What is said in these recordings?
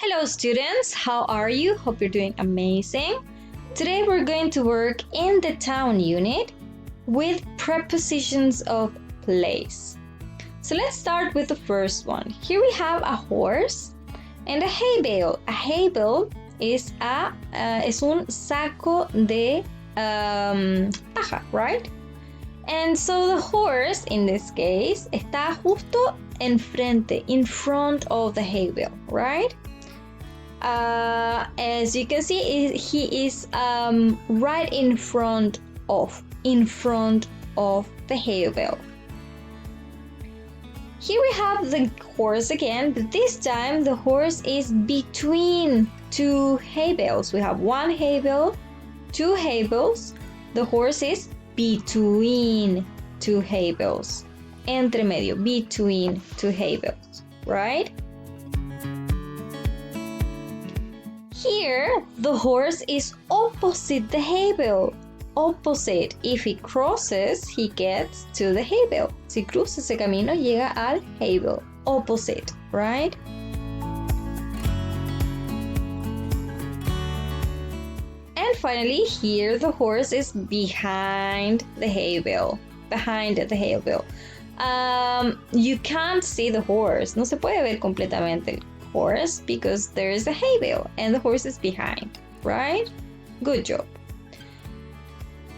Hello students, how are you? Hope you're doing amazing. Today we're going to work in the town unit with prepositions of place. So let's start with the first one. Here we have a horse and a hay bale. A hay bale es un saco de paja, right? And so the horse, in this case, está justo enfrente, in front of the hay bale, right? As you can see, he is right in front of the hay bale. Here we have the horse again, but this time the horse is between two hay bales. We have one hay bale, two hay bales. The horse is between two hay bales. Entre medio, between two hay bales, right? Here, the horse is opposite the hay bale. Opposite. If he crosses, he gets to the hay bale. Si cruza ese camino, llega al hay bale. Opposite, right? And finally, here the horse is behind the hay bale. Behind the hay bale. You can't see the horse. No se puede ver completamente el horse because there is a hay bale and the horse is behind, right? Good job.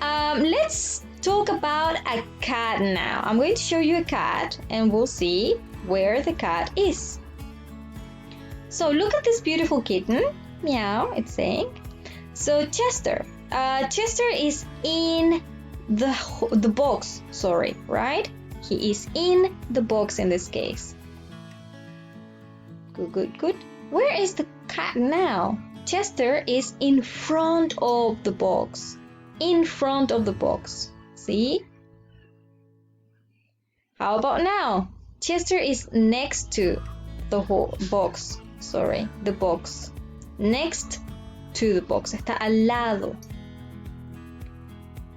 Let's talk about a cat now. I'm going to show you a cat and we'll see where the cat is. So look at this beautiful kitten. Meow, it's saying. So Chester. Chester is in the box, sorry, right? He is in the box in this case. Good. Where is the cat now? Chester is in front of the box. In front of the box. See? How about now? Chester is next to the whole box. Sorry, the box. Next to the box. Está al lado.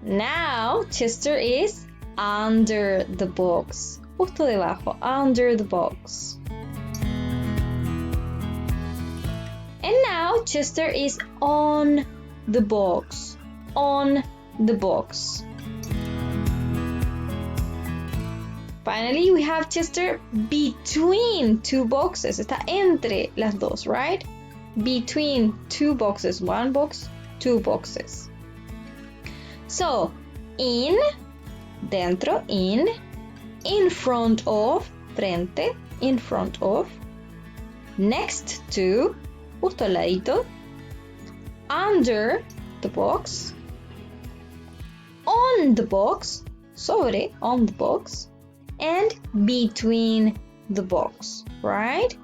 Now, Chester is under the box. Justo debajo. Under the box. And now Chester is on the box. On the box. Finally, we have Chester between two boxes. Está entre las dos, right? Between two boxes. One box, two boxes. So, in, dentro, in front of, frente, in front of, next to, justo al ladito, under the box, on the box, sobre, on the box, and between the box, right?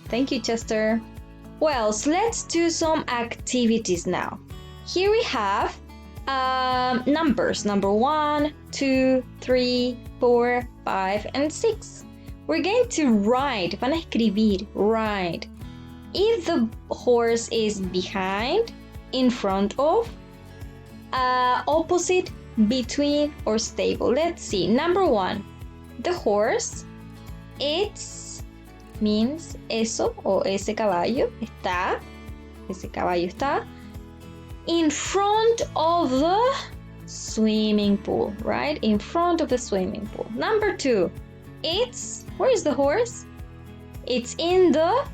Thank you, Chester. Well, so let's do some activities now. Here we have numbers, number 1, 2, 3, 4, 5, and 6. We're going to write, van a escribir, write. If the horse is behind, in front of, opposite, between, or stable. Let's see. Number 1, the horse, it's, means eso, o ese caballo, está, ese caballo está, in front of the swimming pool, right? In front of the swimming pool. Number 2, it's, where is the horse? It's in the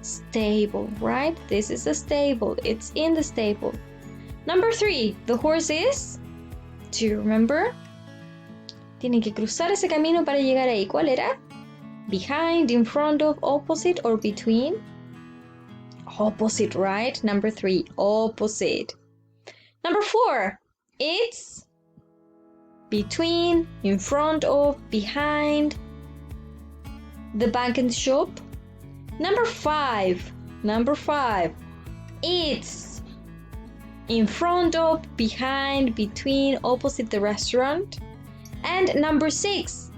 stable, right? This is the stable. It's in the stable. Number 3, the horse is, do you remember? Tiene que cruzar ese camino para llegar ahí. ¿Cuál era? Behind, in front of, opposite, or between? Opposite, right? Number 3, opposite. Number 4, it's between, in front of, behind, the bank and shop. Number 5, it's in front of, behind, between, opposite the restaurant. And number 6,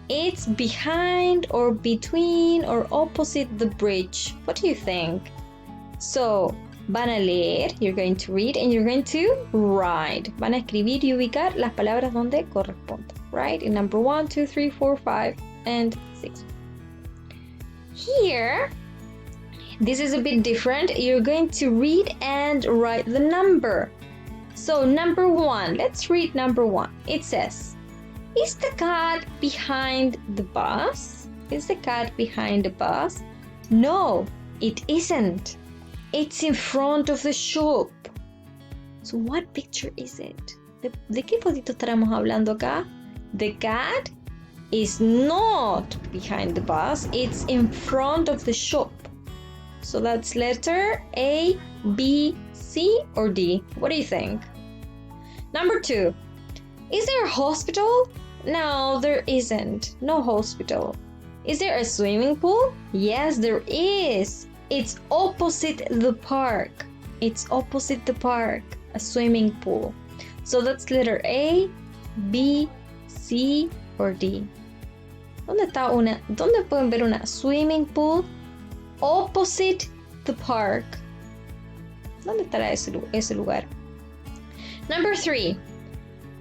it's behind or between or opposite the bridge. What do you think? So, van a leer, you're going to read, and you're going to write. Van a escribir y ubicar las palabras donde corresponde. Right? In number 1, 2, 3, 4, 5, and 6. Here, This is a bit different. You're going to read and write the number. So number 1, let's read number 1. It says, is the cat behind the bus? Is the cat behind the bus? No, it isn't. It's in front of the shop. So what picture is it? ¿De qué fotito estaremos hablando acá? The cat is not behind the bus. It's in front of the shop. So that's letter A, B, C, or D. What do you think? Number 2. Is there a hospital? No, there isn't. No hospital. Is there a swimming pool? Yes, there is. It's opposite the park. It's opposite the park. A swimming pool. So that's letter A, B, C, or D. ¿Dónde pueden ver una swimming pool? Opposite the park. ¿Dónde estará ese lugar? Number 3.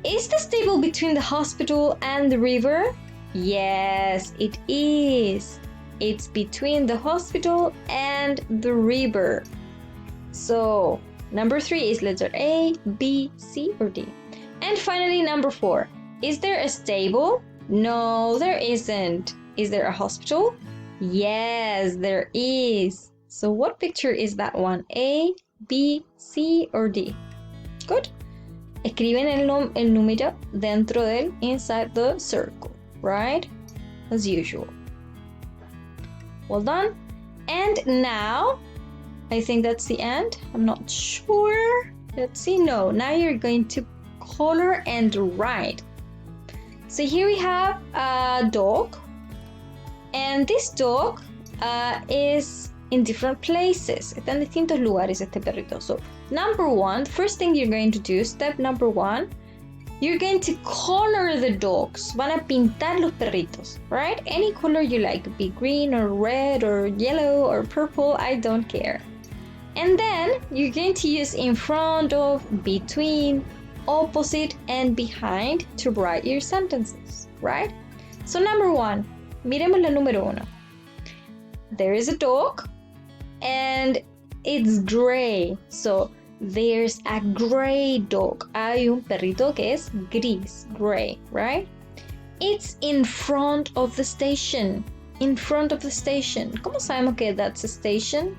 Is the stable between the hospital and the river? Yes, it is. It's between the hospital and the river. So, number 3 is letter A, B, C, or D. And finally, number 4. Is there a stable? No, there isn't. Is there a hospital? Yes, there is. So what picture is that one? A, B, C, or D? Good. Escriben el número dentro del inside the circle, right? As usual. Well done. And now, I think that's the end. I'm not sure. Let's see. No, now you're going to color and write. So here we have a dog. And this dog is in different places. Está en distintos lugares este perrito. So, number 1, first thing you're going to do, step number 1, you're going to color the dogs. Van a pintar los perritos, right? Any color you like. Could be green or red or yellow or purple. I don't care. And then you're going to use in front of, between, opposite, and behind to write your sentences, right? So number 1, miremos la número 1. There is a dog and it's gray. So there's a gray dog. Hay un perrito que es gris, gray, right? It's in front of the station. In front of the station. ¿Cómo sabemos que that's a station?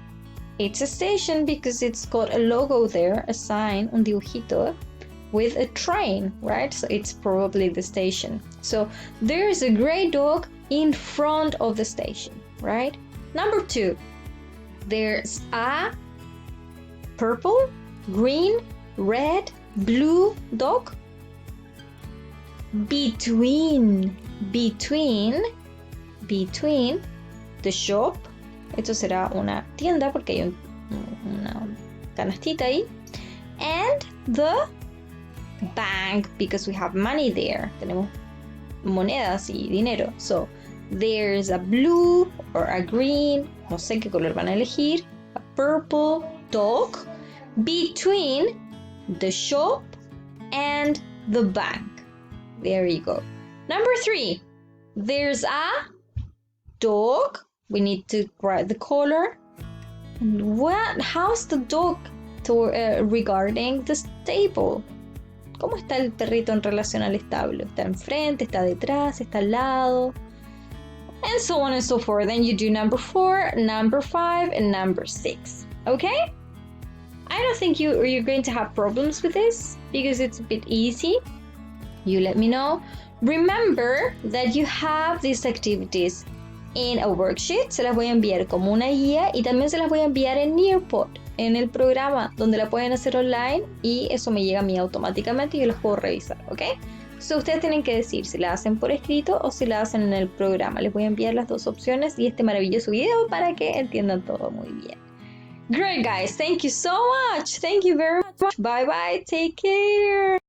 It's a station because it's got a logo there, a sign, un dibujito, with a train, right? So it's probably the station. So there is a gray dog in front of the station, right? Number 2, there's a purple, green, red, blue dog between the shop. Esto será una tienda porque hay una canastita ahí. And the bank because we have money there. Tenemos monedas y dinero. So there's a blue or a green, no sé qué color van a elegir, a purple dog between the shop and the bank. There you go. Number 3, there's a dog. We need to write the color. And how's the dog regarding the stable? ¿Cómo está el perrito en relación al establo? ¿Está enfrente? ¿Está detrás? ¿Está al lado? And so on and so forth. Then you do number 4, number 5, and number 6. Okay? I don't think you're going to have problems with this because it's a bit easy. You let me know. Remember that you have these activities in a worksheet. Se las voy a enviar como una guía y también se las voy a enviar en Nearpod, en el programa donde la pueden hacer online y eso me llega a mí automáticamente y yo las puedo revisar, ¿ok? So ustedes tienen que decir si la hacen por escrito o si la hacen en el programa. Les voy a enviar las dos opciones y este maravilloso video para que entiendan todo muy bien. Great guys, thank you so much. Thank you very much. Bye bye, take care.